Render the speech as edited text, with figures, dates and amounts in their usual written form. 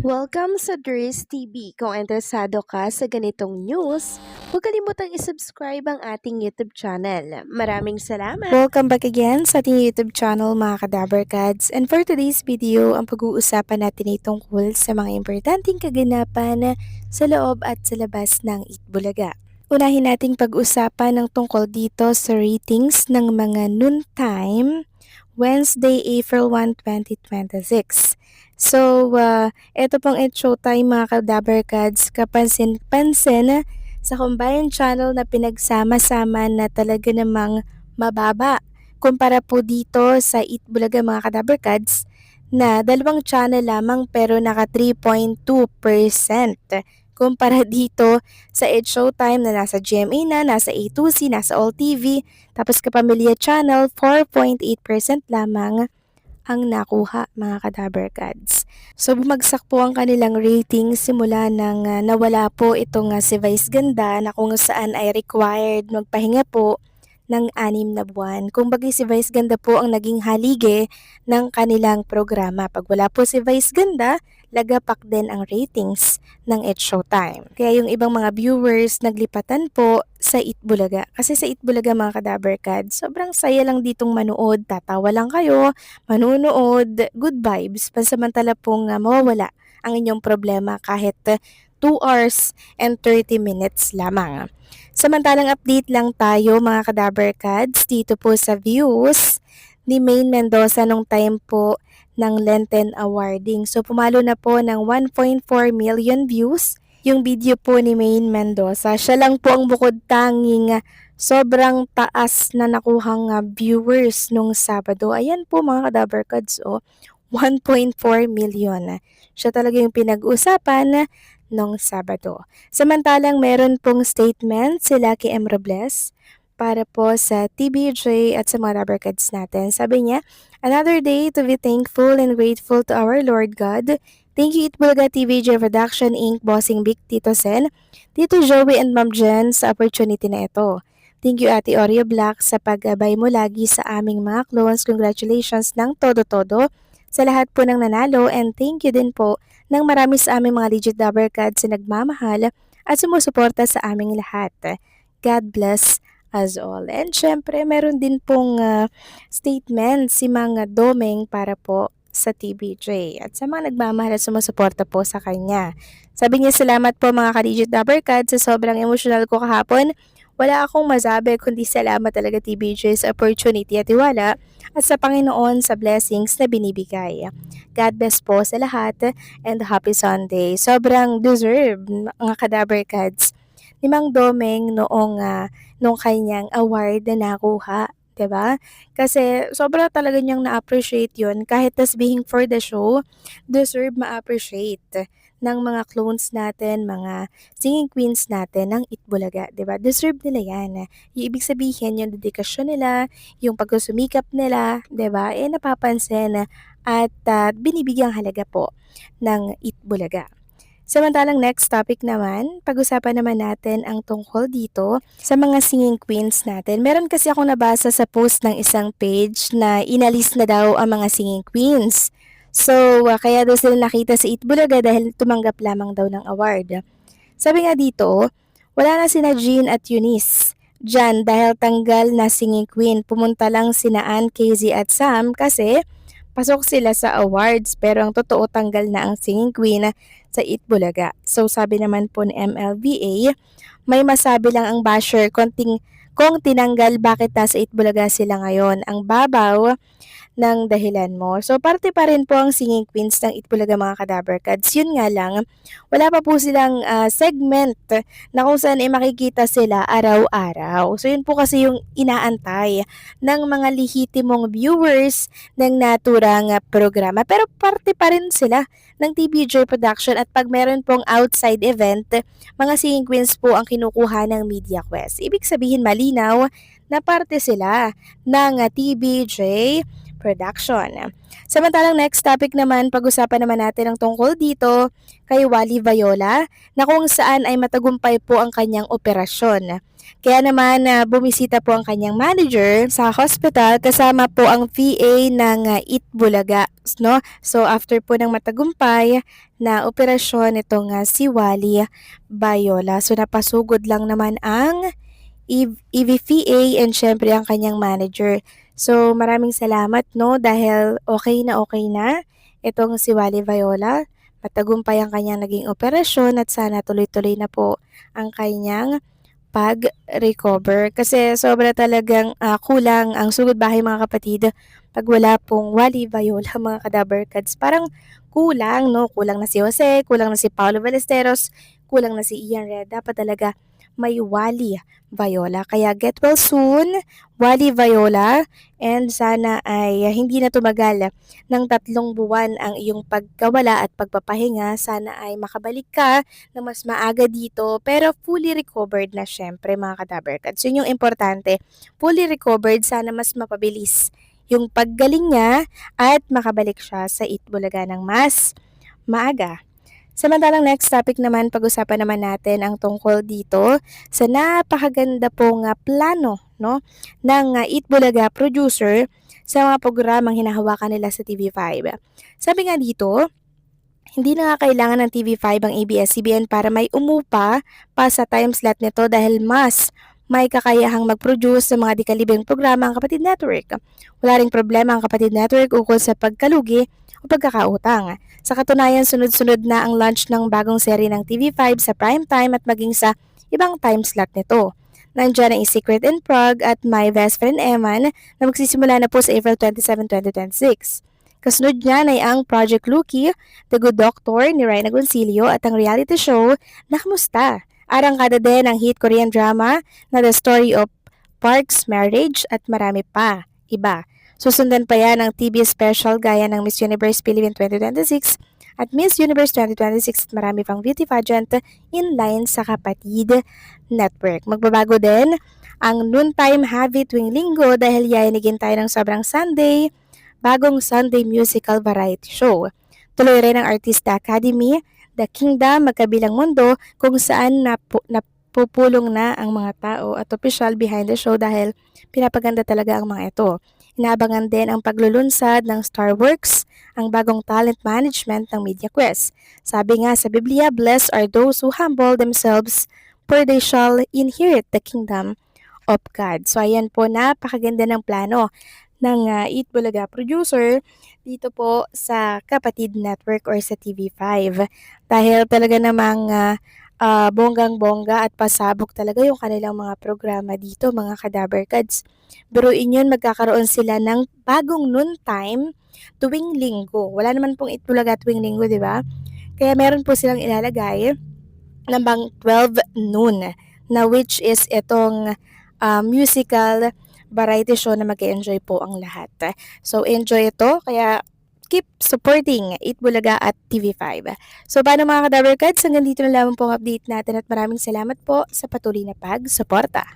Welcome sa Dries TV. Kung interesado ka sa ganitong news, huwag kalimutang isubscribe ang ating YouTube channel. Maraming salamat! Welcome back again sa ating YouTube channel mga Kadabarkads. And for today's video, ang pag-uusapan natin ay tungkol sa mga importanteng kaganapan sa loob at sa labas ng Itbulaga. Unahin nating pag-usapan ng tungkol dito sa ratings ng mga noontime Wednesday, April 1, 2026. So, ito pong It's Showtime mga Kadabarkads, kapansin-pansin sa combined channel na pinagsama-sama na talaga namang mababa kumpara po dito sa Itbulaga mga Kadabarkads na dalawang channel lamang pero naka 3.2% kumpara dito sa It's Showtime na nasa GMA na, nasa A2C, nasa All TV, tapos Kapamilya Channel 4.8% lamang ang nakuha mga Kadabarkads. So bumagsak po ang kanilang rating simula nang nawala po itong si Vice Ganda na kung saan ay required magpahinga po ng 6 na buwan. Kung bagay si Vice Ganda po ang naging halige ng kanilang programa. Pag wala po si Vice Ganda, lagapak din ang ratings ng It's Showtime. Kaya yung ibang mga viewers naglipatan po sa Itbulaga. Kasi sa Itbulaga mga Kadabarkad, sobrang saya lang ditong manood. Tatawa lang kayo, manunood, good vibes. Pansamantala pong mawawala ang inyong problema kahit 2 hours and 30 minutes lamang. Samantalang update lang tayo mga Kadabarkads dito po sa views ni Maine Mendoza nung time po ng Lenten Awarding. So pumalo na po ng 1.4 million views yung video po ni Maine Mendoza. Siya lang po ang bukod tanging sobrang taas na nakuhang viewers nung Sabado. Ayan po mga Kadabarkads, 1.4 million. Siya talaga yung pinag-usapan nung Sabado. Samantalang meron pong statement si Lucky M. Robles para po sa TBJ at sa mga Kadabarkads natin. Sabi niya, "Another day to be thankful and grateful to our Lord God. Thank you Itbulaga TVJ Production Inc. Bossing Big Tito Sen, Tito Joey and Ma'am Jen sa opportunity na ito. Thank you Ate Oreo Black sa paggabay mo lagi sa aming mga clones. Congratulations ng todo-todo sa lahat po ng nanalo and thank you din po ng marami sa aming mga legit Dabarkads na nagmamahal at sumusuporta sa aming lahat. God bless us all." And syempre, meron din pong statement si Mga Domeng para po sa TBJ at sa mga nagmamahal at sumusuporta po sa kanya. Sabi niya, "Salamat po mga ka-legit Dabarkads sa sobrang emotional ko kahapon. Wala akong masabi kundi salamat talaga TBJ sa opportunity at tiwala at sa Panginoon sa blessings na binibigay. God bless po sa lahat and happy Sunday." Sobrang deserve mga Kadabarkads ni Mang Domeng nung kanyang award na nakuha. 'Di ba? Kasi sobra talaga niyang na-appreciate 'yun kahit tas being for the show, deserve ma-appreciate ng mga clones natin, mga singing queens natin ng Itbulaga, 'di ba? Deserve nila 'yan. Yung ibig sabihin yung dedikasyon nila, yung pagsusumikap nila, 'di ba? Napapansin at binibigyang halaga po ng Itbulaga. Samantalang next topic naman, pag-usapan naman natin ang tungkol dito sa mga singing queens natin. Meron kasi akong nabasa sa post ng isang page na inalis na daw ang mga singing queens. So, kaya daw sila nakita sa Itbulaga dahil tumanggap lamang daw ng award. Sabi nga dito, wala na sina Jean at Eunice dyan dahil tanggal na singing queen. Pumunta lang sina Ann, Casey at Sam kasi pasok sila sa awards pero ang totoo tanggal na ang singing queen sa Itbulaga. So sabi naman po ni MLBA, may masabi lang ang basher kung tinanggal bakit nasa Itbulaga sila ngayon. Ang babaw ng dahilan mo. So, parte pa rin po ang singing queens ng Itbulaga mga Kadabarkads. Yun nga lang, wala pa po silang segment na kung saan ay makikita sila araw-araw. So, yun po kasi yung inaantay ng mga lihitimong viewers ng naturang programa. Pero parte pa rin sila ng TBJ Production at pag meron pong outside event, mga singing queens po ang kinukuha ng Media Quest. Ibig sabihin malinaw na parte sila ng TBJ production. Samantalang next topic naman, pag-usapan naman natin ang tungkol dito kay Wally Viola na kung saan ay matagumpay po ang kanyang operasyon. Kaya naman bumisita po ang kanyang manager sa hospital kasama po ang VA ng Itbulaga. No? So after po ng matagumpay na operasyon itong si Wally Viola. So napasugod lang naman ang EVPA and syempre ang kanyang manager. So maraming salamat no dahil okay na itong si Wally Viola. Matagumpay ang kanyang naging operasyon at sana tuloy-tuloy na po ang kanyang pag-recover. Kasi sobra talagang kulang ang sugod bahay mga kapatid pag wala pong Wally Viola mga kadabarkads. Parang kulang no, kulang na si Jose, kulang na si Paulo Ballesteros, kulang na si Ian Red. Dapat talaga may Wally Viola. Kaya get well soon, Wally Viola. And sana ay hindi na tumagal ng 3 buwan ang iyong pagkawala at pagpapahinga. Sana ay makabalik ka na mas maaga dito. Pero fully recovered na syempre mga kadabarkads. Yun yung importante. Fully recovered, sana mas mapabilis yung paggaling niya at makabalik siya sa Itbulaga ng mas maaga. Samantalang next topic naman, pag-usapan naman natin ang tungkol dito sa napakaganda pong plano no, ng Itbulaga producer sa mga programang hinahawakan nila sa TV5. Sabi nga dito, hindi na nga kailangan ng TV5 ang ABS-CBN para may umupa pa sa time slot nito dahil mas may kakayahang mag-produce sa mga dikalibing programa ang Kapatid Network. Wala ring problema ang Kapatid Network ukol sa pagkalugi o pagkakautang. Sa katunayan, sunod-sunod na ang launch ng bagong seri ng TV5 sa prime time at maging sa ibang time slot nito. Nandiyan ang Secret in Prague at My Best Friend Eman na magsisimula na po sa April 27, 2026. Kasunod niyan ay ang Project Lucky, The Good Doctor ni Ryan Agoncillo at ang reality show na Kamusta. Arangkada din ang hit Korean drama na The Story of Park's Marriage at marami pa iba. Susundan pa yan ang TV special gaya ng Miss Universe Philippines 2026 at Miss Universe 2026 at marami pang beauty pageant in line sa Kapatid Network. Magbabago din ang noontime heavy tuwing linggo dahil yayanigin tayo ng sobrang Sunday, bagong Sunday musical variety show. Tuloy rin ang Artista Academy, The Kingdom, Magkabilang Mundo kung saan napupulong na ang mga tao at official behind the show dahil pinapaganda talaga ang mga ito. Inaabangan din ang paglulunsad ng Starworks, ang bagong talent management ng Media Quest. Sabi nga sa Biblia, blessed are those who humble themselves for they shall inherit the kingdom of God. So ayan po, napakaganda ng plano ng Itbulaga producer dito po sa Kapatid Network or sa TV5. Dahil talaga namang bonggang-bongga at pasabog talaga yung kanilang mga programa dito, mga kadabarkads. Biruin yun, magkakaroon sila ng bagong noontime tuwing linggo. Wala naman pong Itbulaga tuwing linggo, di ba? Kaya meron po silang ilalagay ng bang 12 noon na which is itong musical variety show na mag-enjoy po ang lahat. So enjoy ito, kaya keep supporting Itbulaga at TV5. So paano mga kadabarkads, hanggang dito na lamang po ang update natin at maraming salamat po sa patuloy na pag-suporta.